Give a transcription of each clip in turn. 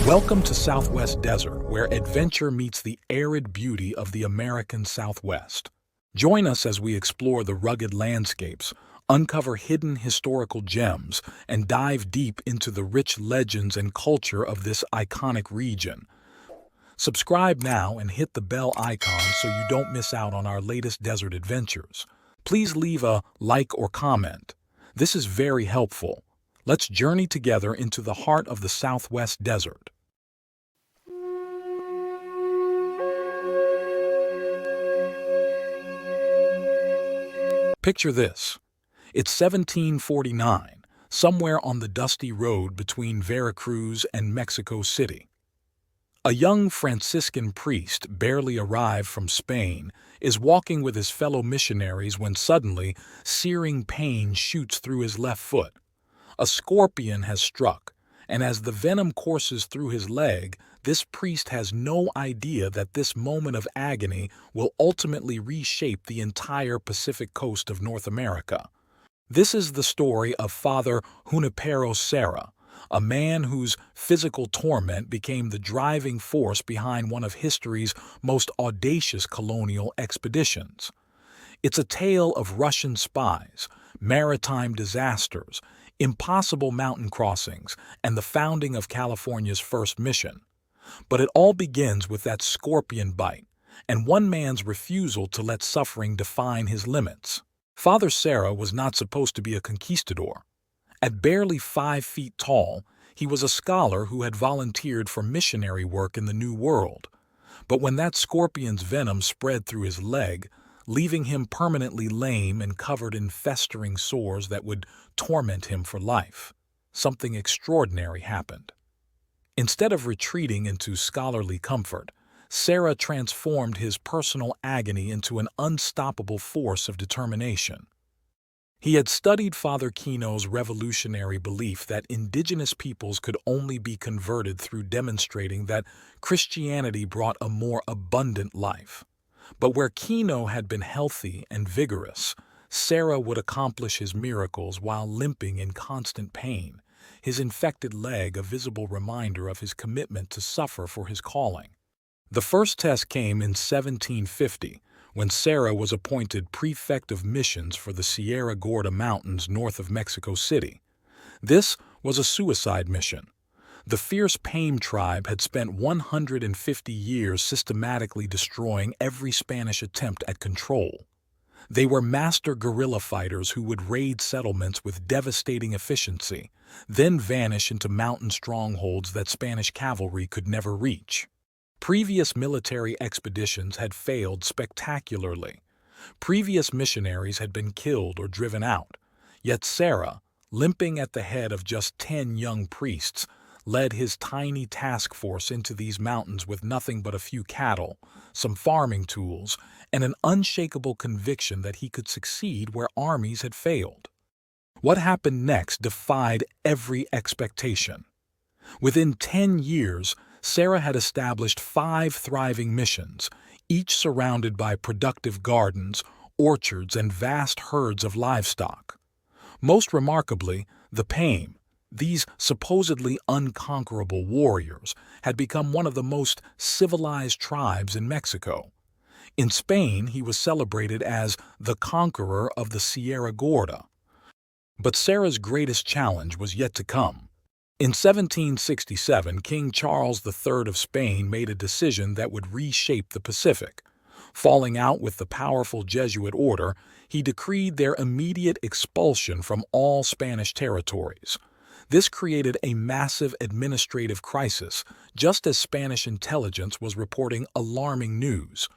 Welcome to Southwest Desert, where adventure meets the arid beauty of the American Southwest. Join us as we explore the rugged landscapes, uncover hidden historical gems, and dive deep into the rich legends and culture of this iconic region. Subscribe now and hit the bell icon so you don't miss out on our latest desert adventures. Please leave a like or comment. This is very helpful. Let's journey together into the heart of the Southwest Desert. Picture this. It's 1749, somewhere on the dusty road between Veracruz and Mexico City. A young Franciscan priest, barely arrived from Spain, is walking with his fellow missionaries when suddenly searing pain shoots through his left foot. A scorpion has struck, and as the venom courses through his leg, this priest has no idea that this moment of agony will ultimately reshape the entire Pacific coast of North America. This is the story of Father Junipero Serra, a man whose physical torment became the driving force behind one of history's most audacious colonial expeditions. It's a tale of Russian spies, maritime disasters, impossible mountain crossings, and the founding of California's first mission. But it all begins with that scorpion bite, and one man's refusal to let suffering define his limits. Father Serra was not supposed to be a conquistador. At barely 5 feet tall, he was a scholar who had volunteered for missionary work in the New World. But when that scorpion's venom spread through his leg, leaving him permanently lame and covered in festering sores that would torment him for life, something extraordinary happened. Instead of retreating into scholarly comfort, Serra transformed his personal agony into an unstoppable force of determination. He had studied Father Kino's revolutionary belief that indigenous peoples could only be converted through demonstrating that Christianity brought a more abundant life. But where Kino had been healthy and vigorous, Serra would accomplish his miracles while limping in constant pain, his infected leg a visible reminder of his commitment to suffer for his calling. The first test came in 1750, when Serra was appointed prefect of missions for the Sierra Gorda Mountains north of Mexico City. This was a suicide mission. The fierce Paim tribe had spent 150 years systematically destroying every Spanish attempt at control. They were master guerrilla fighters who would raid settlements with devastating efficiency, then vanish into mountain strongholds that Spanish cavalry could never reach. Previous military expeditions had failed spectacularly. Previous missionaries had been killed or driven out. Yet Serra, limping at the head of just 10 young priests, led his tiny task force into these mountains with nothing but a few cattle, some farming tools, and an unshakable conviction that he could succeed where armies had failed. What happened next defied every expectation. Within 10 years, Serra had established 5 thriving missions, each surrounded by productive gardens, orchards, and vast herds of livestock. Most remarkably, the Paim, these supposedly unconquerable warriors, had become one of the most civilized tribes in Mexico. In Spain, he was celebrated as the conqueror of the Sierra Gorda. But Serra's greatest challenge was yet to come. In 1767, King Charles III of Spain made a decision that would reshape the Pacific. Falling out with the powerful Jesuit order, he decreed their immediate expulsion from all Spanish territories. This created a massive administrative crisis, just as Spanish intelligence was reporting alarming news.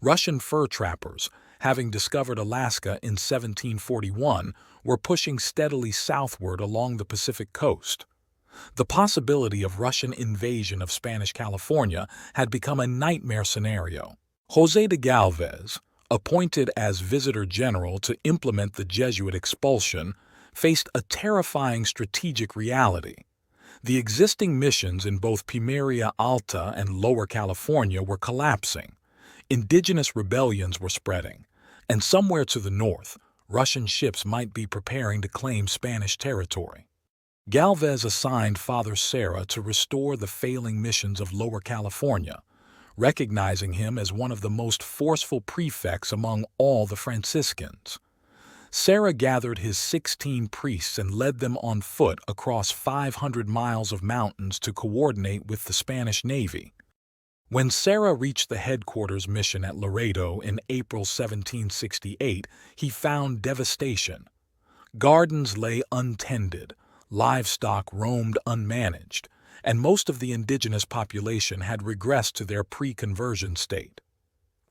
Russian fur trappers, having discovered Alaska in 1741, were pushing steadily southward along the Pacific coast. The possibility of Russian invasion of Spanish California had become a nightmare scenario. José de Galvez, appointed as Visitor General to implement the Jesuit expulsion, faced a terrifying strategic reality. The existing missions in both Pimeria Alta and Lower California were collapsing. Indigenous rebellions were spreading, and somewhere to the north, Russian ships might be preparing to claim Spanish territory. Galvez assigned Father Serra to restore the failing missions of Lower California, recognizing him as one of the most forceful prefects among all the Franciscans. Serra gathered his 16 priests and led them on foot across 500 miles of mountains to coordinate with the Spanish Navy. When Serra reached the headquarters mission at Laredo in April 1768, he found devastation. Gardens lay untended, livestock roamed unmanaged, and most of the indigenous population had regressed to their pre-conversion state.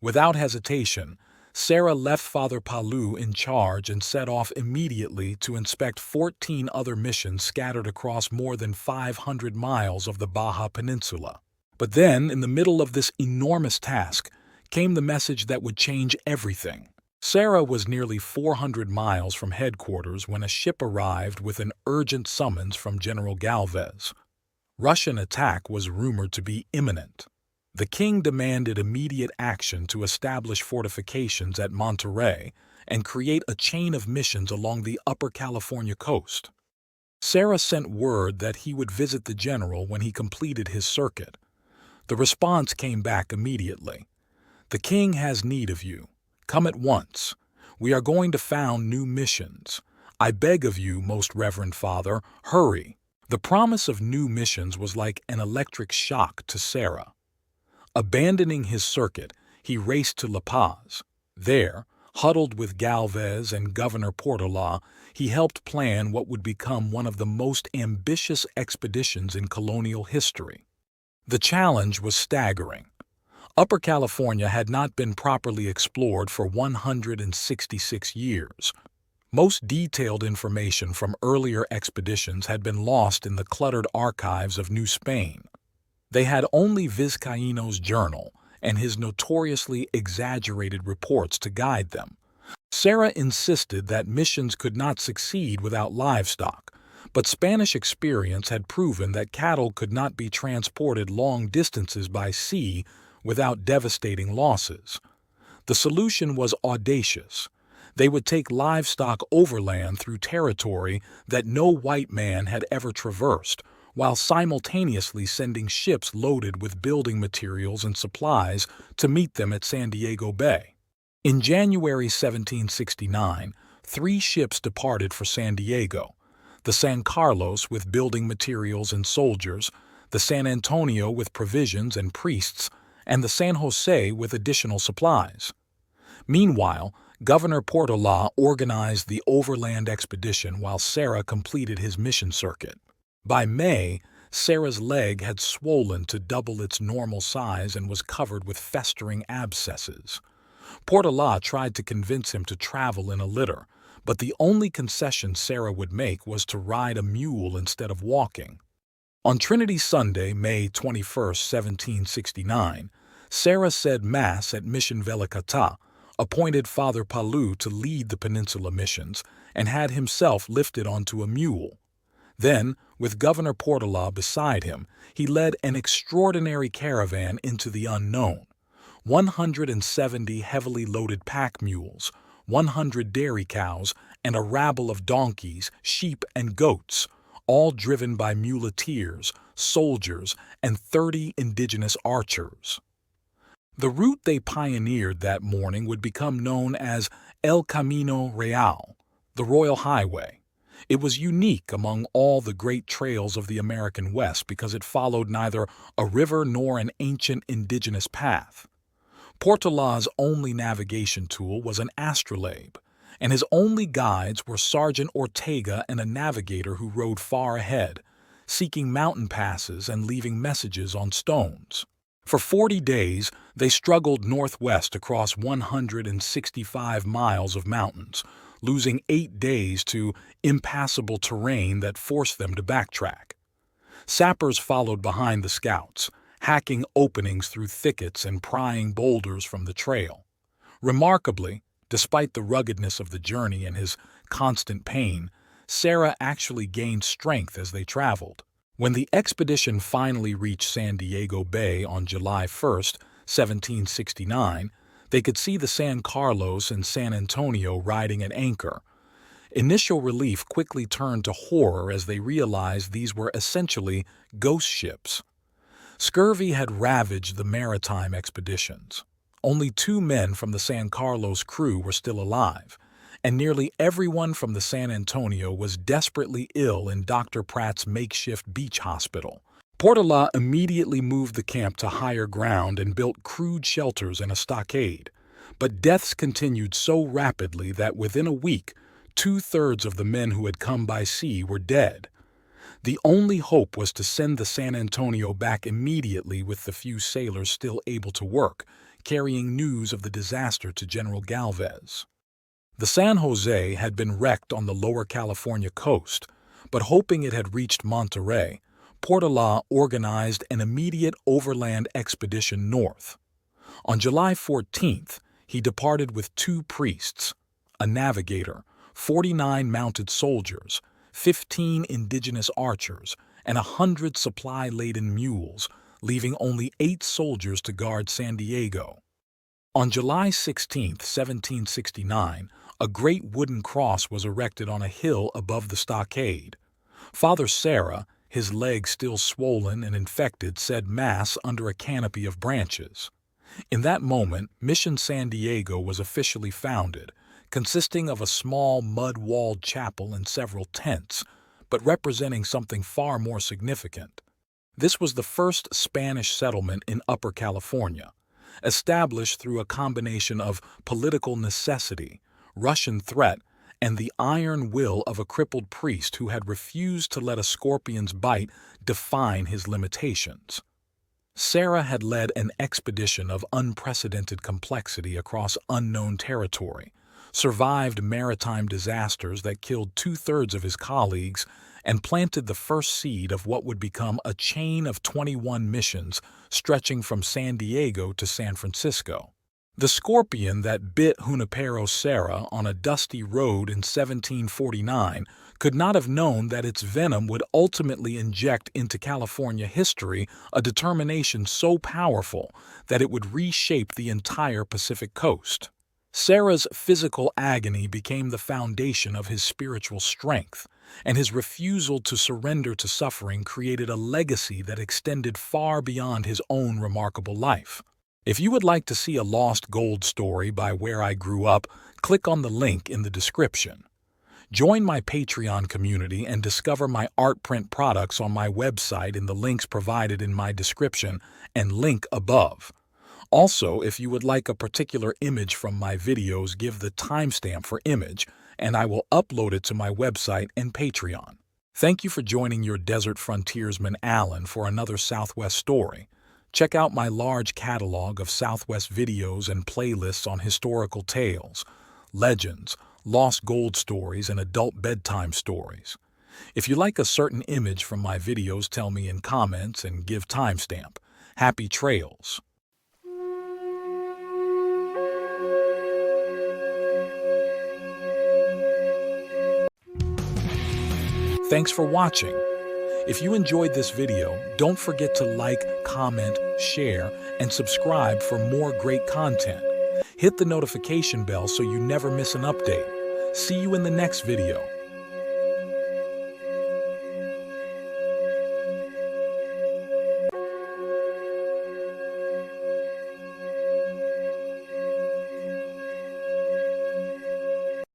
Without hesitation, Serra left Father Palou in charge and set off immediately to inspect 14 other missions scattered across more than 500 miles of the Baja Peninsula. But then, in the middle of this enormous task, came the message that would change everything. Serra was nearly 400 miles from headquarters when a ship arrived with an urgent summons from General Galvez. Russian attack was rumored to be imminent. The king demanded immediate action to establish fortifications at Monterey and create a chain of missions along the Upper California coast. Serra sent word that he would visit the general when he completed his circuit. The response came back immediately. "The king has need of you. Come at once. We are going to found new missions. I beg of you, most reverend Father, hurry." The promise of new missions was like an electric shock to Serra. Abandoning his circuit, he raced to La Paz. There, huddled with Galvez and Governor Portolá, he helped plan what would become one of the most ambitious expeditions in colonial history. The challenge was staggering. Upper California had not been properly explored for 166 years. Most detailed information from earlier expeditions had been lost in the cluttered archives of New Spain. They had only Vizcaíno's journal and his notoriously exaggerated reports to guide them. Serra insisted that missions could not succeed without livestock, but Spanish experience had proven that cattle could not be transported long distances by sea without devastating losses. The solution was audacious. They would take livestock overland through territory that no white man had ever traversed, while simultaneously sending ships loaded with building materials and supplies to meet them at San Diego Bay. In January 1769, 3 ships departed for San Diego: the San Carlos with building materials and soldiers, the San Antonio with provisions and priests, and the San Jose with additional supplies. Meanwhile, Governor Portolá organized the overland expedition while Serra completed his mission circuit. By May, Serra's leg had swollen to double its normal size and was covered with festering abscesses. Portolá tried to convince him to travel in a litter, but the only concession Serra would make was to ride a mule instead of walking. On Trinity Sunday, May 21, 1769, Serra said Mass at Mission Velicata, appointed Father Palou to lead the Peninsula missions, and had himself lifted onto a mule. Then, with Governor Portolá beside him, he led an extraordinary caravan into the unknown. 170 heavily loaded pack mules, 100 dairy cows, and a rabble of donkeys, sheep, and goats, all driven by muleteers, soldiers, and 30 indigenous archers. The route they pioneered that morning would become known as El Camino Real, the Royal Highway. It was unique among all the great trails of the American West because it followed neither a river nor an ancient indigenous path. Portolá's only navigation tool was an astrolabe, and his only guides were Sergeant Ortega and a navigator who rode far ahead, seeking mountain passes and leaving messages on stones. For 40 days, they struggled northwest across 165 miles of mountains, losing 8 days to impassable terrain that forced them to backtrack. Sappers followed behind the scouts, hacking openings through thickets and prying boulders from the trail. Remarkably, despite the ruggedness of the journey and his constant pain, Serra actually gained strength as they traveled. When the expedition finally reached San Diego Bay on July 1, 1769, they could see the San Carlos and San Antonio riding at anchor. Initial relief quickly turned to horror as they realized these were essentially ghost ships. Scurvy had ravaged the maritime expeditions. Only 2 men from the San Carlos crew were still alive, and nearly everyone from the San Antonio was desperately ill in Dr. Pratt's makeshift beach hospital. Portolá immediately moved the camp to higher ground and built crude shelters and a stockade. But deaths continued so rapidly that within a week, 2/3 of the men who had come by sea were dead. The only hope was to send the San Antonio back immediately with the few sailors still able to work, carrying news of the disaster to General Galvez. The San Jose had been wrecked on the lower California coast, but hoping it had reached Monterey, Portolá organized an immediate overland expedition north. On July 14th, he departed with 2 priests, a navigator, 49 mounted soldiers, 15 indigenous archers, and 100 supply-laden mules, leaving only 8 soldiers to guard San Diego. On July 16, 1769, a great wooden cross was erected on a hill above the stockade. Father Serra, his leg still swollen and infected, said Mass under a canopy of branches. In that moment, Mission San Diego was officially founded, consisting of a small mud-walled chapel and several tents, but representing something far more significant. This was the first Spanish settlement in Upper California, established through a combination of political necessity, Russian threat, and the iron will of a crippled priest who had refused to let a scorpion's bite define his limitations. Serra had led an expedition of unprecedented complexity across unknown territory, survived maritime disasters that killed 2/3 of his colleagues, and planted the first seed of what would become a chain of 21 missions stretching from San Diego to San Francisco. The scorpion that bit Junipero Serra on a dusty road in 1749 could not have known that its venom would ultimately inject into California history a determination so powerful that it would reshape the entire Pacific coast. Serra's physical agony became the foundation of his spiritual strength, and his refusal to surrender to suffering created a legacy that extended far beyond his own remarkable life. If you would like to see a lost gold story by where I grew up, click on the link in the description. Join my Patreon community and discover my art print products on my website in the links provided in my description and link above. Also, if you would like a particular image from my videos, give the timestamp for image, and I will upload it to my website and Patreon. Thank you for joining your desert frontiersman Alan for another Southwest story. Check out my large catalog of Southwest videos and playlists on historical tales, legends, lost gold stories, and adult bedtime stories. If you like a certain image from my videos, tell me in comments and give timestamp. Happy trails! Thanks for watching. If you enjoyed this video, don't forget to like, comment, share, and subscribe for more great content. Hit the notification bell so you never miss an update. See you in the next video.